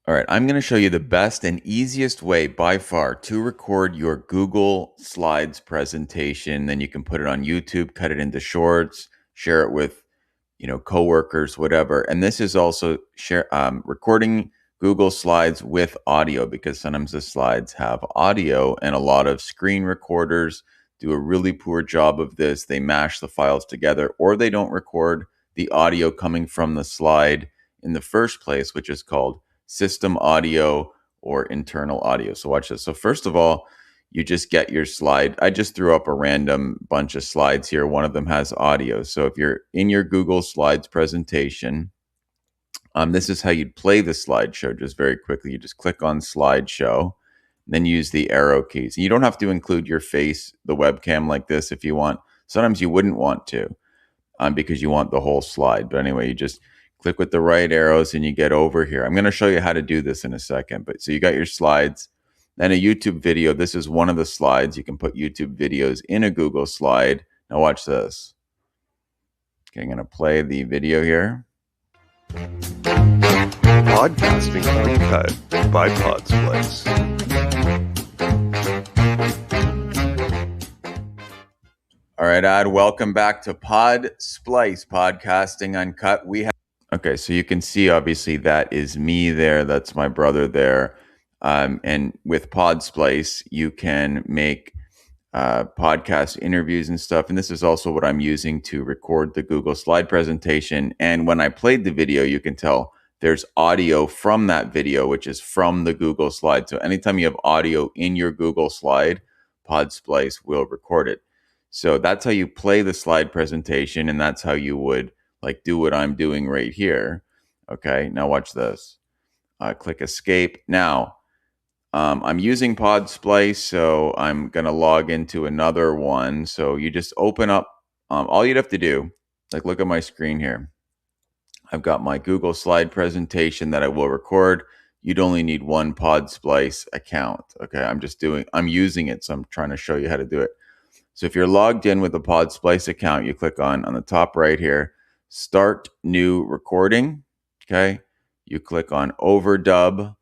All right, I'm going to show you the best and easiest way by far to record your Google Slides presentation. Then you can put it on YouTube, cut it into shorts, share it with, coworkers, whatever. And this is also recording Google Slides with audio, because sometimes the slides have audio, and a lot of screen recorders do a really poor job of this. They mash the files together, or they don't record the audio coming from the slide in the first place, which is called system audio or internal audio. So watch this. So first of all, you just get your slide. I just threw up a random bunch of slides here. One of them has audio. So if you're in your Google Slides presentation, this is how you'd play the slideshow. Just very quickly, you just click on slideshow, then use the arrow keys. And you don't have to include your face, the webcam like this if you want. Sometimes you wouldn't want to, because you want the whole slide. But anyway, you just click with the right arrows and you get over here. I'm going to show you how to do this in a second. But so you got your slides, then a YouTube video. This is one of the slides. You can put YouTube videos in a Google slide. Now watch this. Okay, I'm going to play the video here. Podcasting Uncut by Podsplice. All right, Ad, welcome back to Podsplice, Podcasting Uncut. Okay, so you can see, obviously, that is me there. That's my brother there. And with Podsplice, you can make podcast interviews and stuff. And this is also what I'm using to record the Google slide presentation. And when I played the video, you can tell there's audio from that video, which is from the Google slide. So anytime you have audio in your Google slide, Podsplice will record it. So that's how you play the slide presentation, and that's how you would do what I'm doing right here. Okay, now watch this. Click escape. Now, I'm using Podsplice, so I'm going to log into another one. So you just open up, all you'd have to do, look at my screen here. I've got my Google slide presentation that I will record. You'd only need one Podsplice account. Okay, I'm using it, so I'm trying to show you how to do it. So if you're logged in with a Podsplice account, you click on the top right here, start new recording. Okay, you click on overdub,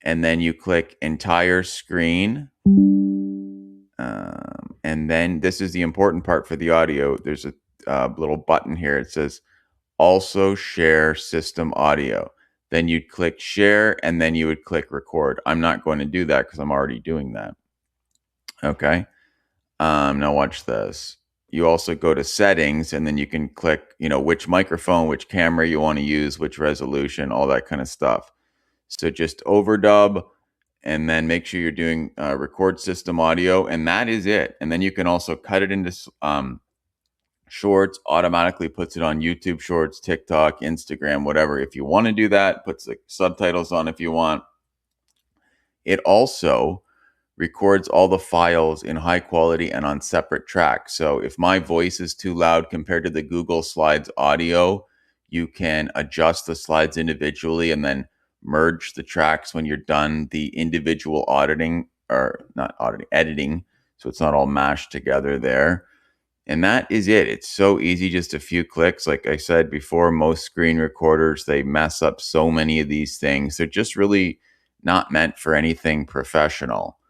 and then you click entire screen. And then this is the important part for the audio. There's a little button here. It says also share system audio. Then you'd click share, and then you would click record. I'm not going to do that because I'm already doing that. Okay. Now watch this. You also go to settings, and then you can click, which microphone, which camera you want to use, which resolution, all that kind of stuff. So just overdub, and then make sure you're doing record system audio, and that is it. And then you can also cut it into shorts, automatically puts it on YouTube shorts, TikTok, Instagram, whatever. If you want to do that, puts the subtitles on if you want. It also records all the files in high quality and on separate tracks. So if my voice is too loud compared to the Google Slides audio, you can adjust the slides individually and then merge the tracks when you're done the individual editing. So it's not all mashed together there. And that is it. It's so easy, just a few clicks. Like I said before, most screen recorders, they mess up so many of these things. They're just really not meant for anything professional.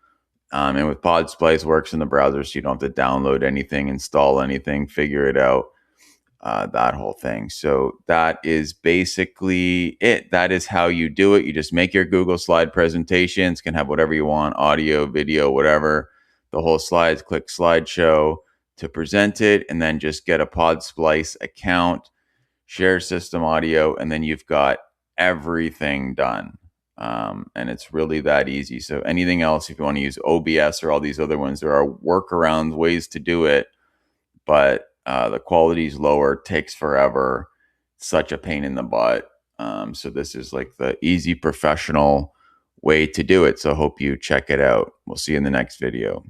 And with Podsplice, works in the browser, so you don't have to download anything, install anything, figure it out, that whole thing. So that is basically it. That is how you do it. You just make your Google slide presentations, can have whatever you want, audio, video, whatever, the whole slides, click slideshow to present it, and then just get a Podsplice account, share system audio, and then you've got everything done. And it's really that easy. So anything else, if you want to use OBS or all these other ones, there are workarounds, ways to do it, but the quality is lower, takes forever, such a pain in the butt. So this is like the easy professional way to do it. So hope you check it out. We'll see you in the next video.